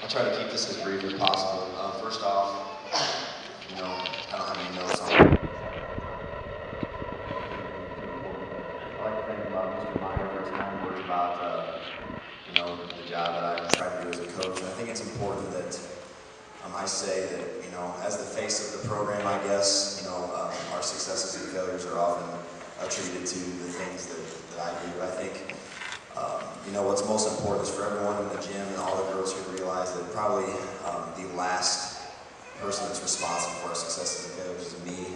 I'll try to keep this as brief as possible. First off, I don't have any notes on it. I'd like to thank Mr. Meyer for his kind words about, the job that I try to do as a coach. And I think it's important that I say that, as the face of the program, I guess, our successes and failures are often attributed to the things that I do. I think, what's most important is for everyone in the gym and all the girls here to realize that probably the last person that's responsible for our successes and failures is me.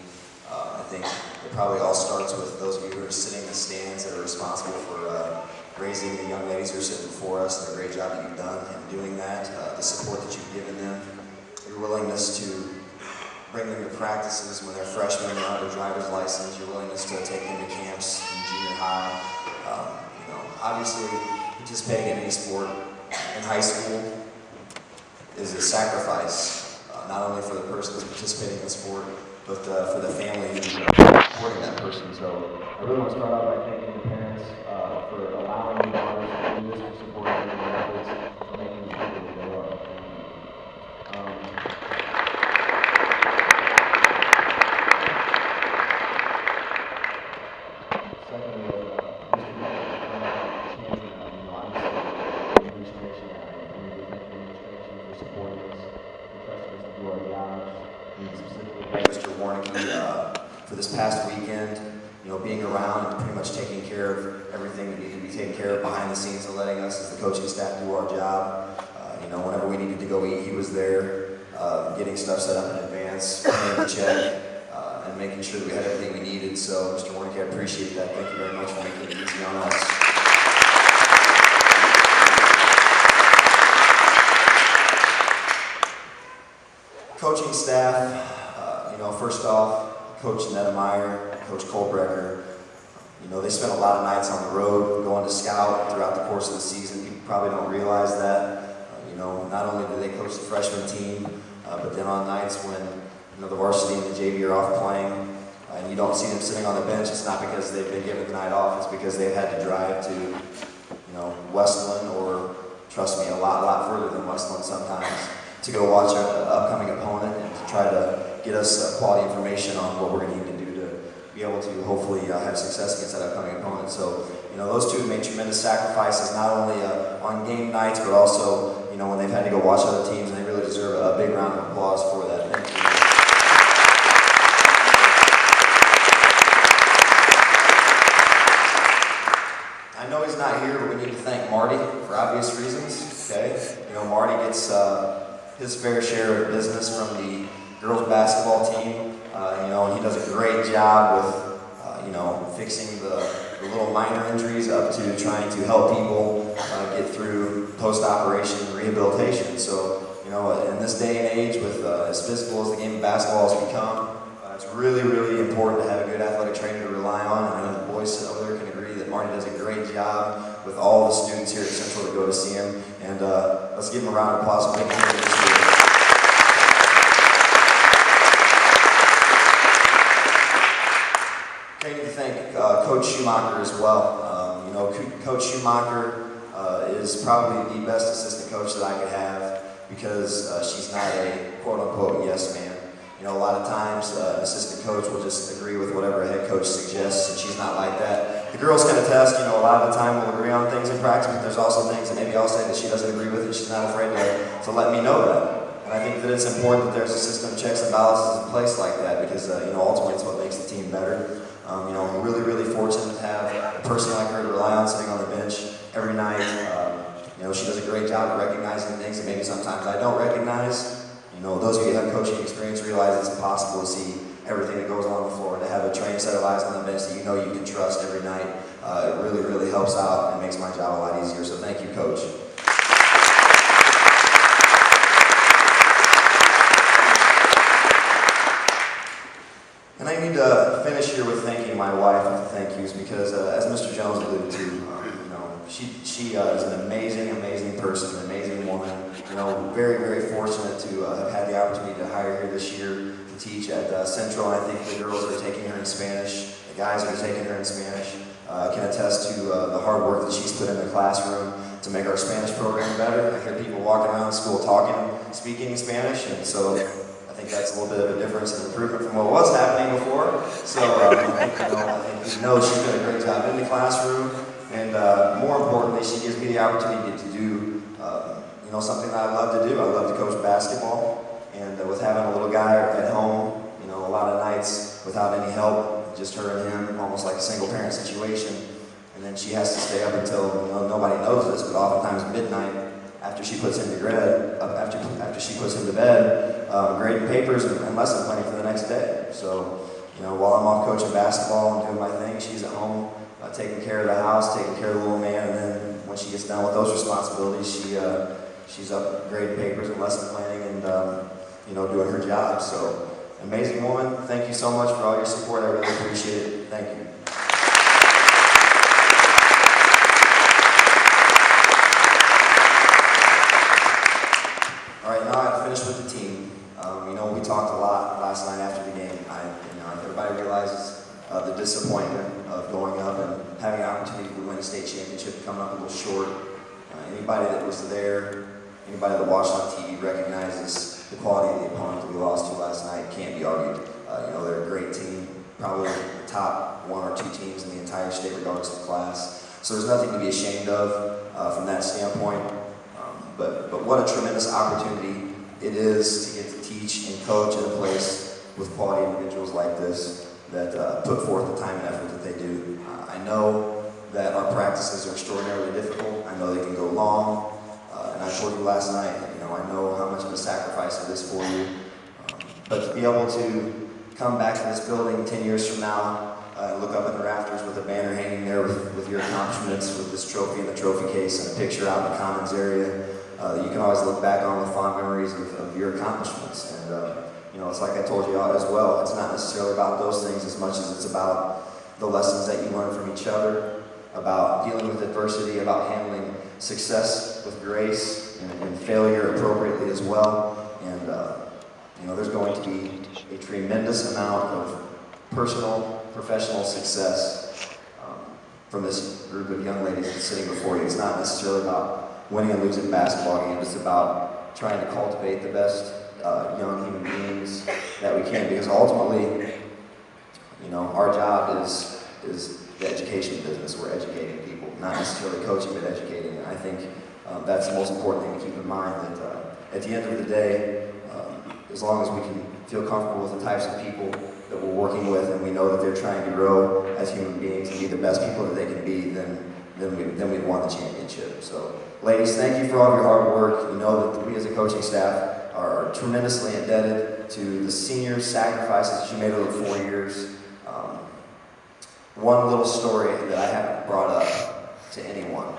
I think it probably all starts with those of you who are sitting in the stands that are responsible for raising the young ladies who are sitting before us, and the great job that you've done in doing that, the support that you've given them, your willingness to bring them to practices when they're freshmen and have a driver's license, your willingness to take them to camps in junior high. Obviously, participating in any sport in high school is a sacrifice, not only for the person that's participating in the sport, but for the family who's supporting that person. So I really want to start out by thanking the parents for allowing me to do this, for supporting their efforts, for making the people that they are. Secondly, Mr. Warnicki for this past weekend, being around and pretty much taking care of everything that needed to be taken care of behind the scenes and letting us as the coaching staff do our job. Whenever we needed to go eat, he was there, getting stuff set up in advance, paying the check, and making sure that we had everything we needed. So, Mr. Warnicki, I appreciate that. Thank you very much for making it easy on us. Coaching staff, first off, Coach Nedemeyer, Coach Colbrecker, they spent a lot of nights on the road going to scout throughout the course of the season. People probably don't realize that. Not only do they coach the freshman team, but then on nights when the varsity and the JV are off playing, and you don't see them sitting on the bench, it's not because they've been given the night off. It's because they've had to drive to, Westland, or trust me, a lot further than Westland sometimes, to go watch an upcoming opponent and to try to get us quality information on what we're going to need to do to be able to hopefully have success against that upcoming opponent. So, those two made tremendous sacrifices, not only on game nights, but also, when they've had to go watch other teams, and they really deserve a big round of applause for that. Thank you. I know he's not here, but we need to thank Marty for obvious reasons. Okay, Marty gets his fair share of business from the girls basketball team, and he does a great job with, fixing the little minor injuries up to trying to help people get through post-operation rehabilitation. So, in this day and age, with as physical as the game of basketball has become, it's really, really important to have a good athletic trainer to rely on. And I know the boys sitting over there can agree that Marty does a great job with all the students here at Central that go to see him. And let's give him a round of applause for making him this year. I need to thank Coach Schumacher as well. Coach Schumacher is probably the best assistant coach that I could have, because she's not a quote-unquote yes man. A lot of times an assistant coach will just agree with whatever a head coach suggests, and she's not like that. The girls can attest, a lot of the time we'll agree on things in practice, but there's also things that maybe I'll say that she doesn't agree with, and she's not afraid to let me know that. And I think that it's important that there's a system of checks and balances in place like that, because ultimately it's what makes the team better. I'm really, really fortunate to have a person like her to rely on sitting on the bench every night. She does a great job of recognizing things that maybe sometimes I don't recognize. Those of you who have coaching experience realize it's impossible to see everything that goes on the floor. To have a trained set of eyes on the bench that you can trust every night, it really, really helps out and makes my job a lot easier. So thank you, Coach. And I need to finish here with thanking my wife with the thank yous, because as Mr. Jones alluded to, she is an amazing, amazing person, an amazing woman. Very, very fortunate to have had the opportunity to hire her this year to teach at Central. And I think the girls are taking her in Spanish, the guys are taking her in Spanish, can attest to the hard work that she's put in the classroom, to make our Spanish program better. I hear people walking around school speaking Spanish, and so I think that's a little bit of a difference and improvement from what was happening before. So I think she's done a great job in the classroom, and more importantly, she gives me the opportunity to do something that I love to do. I love to coach basketball, and with having a little guy at home, a lot of nights without any help, just her and him, almost like a single parent situation. And then she has to stay up until nobody knows this, but oftentimes midnight after she puts him to bed, grading papers and lesson planning for the next day. So while I'm off coaching basketball and doing my thing, she's at home taking care of the house, taking care of the little man, and then when she gets done with those responsibilities, she's up grading papers and lesson planning and doing her job. So amazing woman. Thank you so much for all your support. I really appreciate it. Thank you. All right, now I've finished with the team. We talked a lot last night after the game. Everybody realizes the disappointment of going up and having an opportunity to win a state championship, coming up a little short. Anybody that was there, anybody that watched on TV recognizes the quality of the opponent that we lost to last night. Can't be argued. They're a great team, probably the top 1 or 2 teams in the entire state, regardless of class. So there's nothing to be ashamed of from that standpoint. But what a tremendous opportunity it is to get to teach and coach in a place with quality individuals like this that put forth the time and effort that they do. I know that our practices are extraordinarily difficult. I know they can go long. And I told you last night, I know how much of a sacrifice it is for you. But to be able to come back to this building 10 years from now, look up in the rafters with a banner hanging there with your accomplishments, with this trophy in the trophy case and a picture out in the commons area, that you can always look back on with fond memories of your accomplishments. And it's like I told you as well, it's not necessarily about those things as much as it's about the lessons that you learn from each other, about dealing with adversity, about handling success with grace and failure appropriately as well. And there's going to be a tremendous amount of personal, professional success from this group of young ladies that's sitting before you. It's not necessarily about winning and losing basketball games. It's about trying to cultivate the best young human beings that we can, because ultimately, our job is the education business. We're educating people, not necessarily coaching, but educating. And I think that's the most important thing to keep in mind, that at the end of the day, as long as we can feel comfortable with the types of people that we're working with, and we know that they're trying to grow as human beings and be the best people that they can be, then we've won the championship. So, ladies, thank you for all of your hard work. You know that we as a coaching staff are tremendously indebted to the senior sacrifices that you made over 4 years. One little story that I haven't brought up to anyone.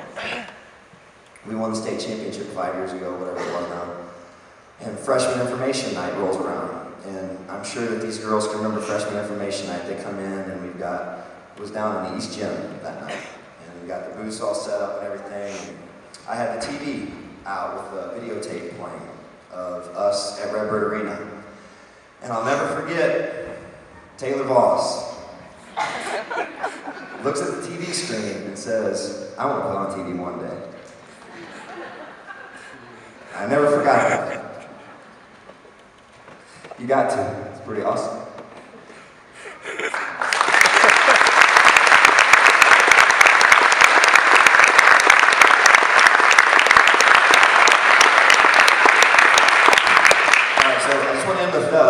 We won the state championship 5 years ago, whatever it was now. And freshman information night rolls around. And I'm sure that these girls can remember freshman information night. They come in and it was down in the East Gym that night. And we got the booths all set up and everything. And I had the TV out with a videotape playing of us at Redbird Arena. And I'll never forget, Taylor Voss looks at the TV screen and says, "I want to put on TV one day." I never forgot that. You got to. It's pretty awesome.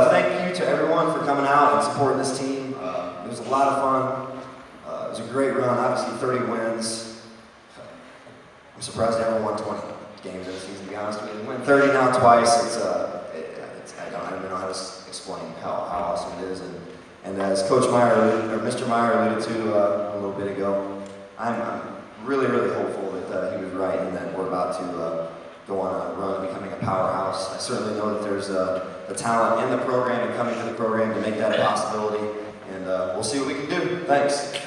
Thank you to everyone for coming out and supporting this team. It was a lot of fun. It was a great run, obviously 30 wins. I'm surprised I ever won 20 games in a season, to be honest with you. Win 30 now twice. I don't even know how to explain how awesome it is. And as Coach Meyer, or Mr. Meyer alluded to a little bit ago, I'm really, really hopeful that he was right and that we're about to go on a run to becoming a powerhouse. I certainly know that there's the talent in the program and coming to the program to make that a possibility. And we'll see what we can do. Thanks.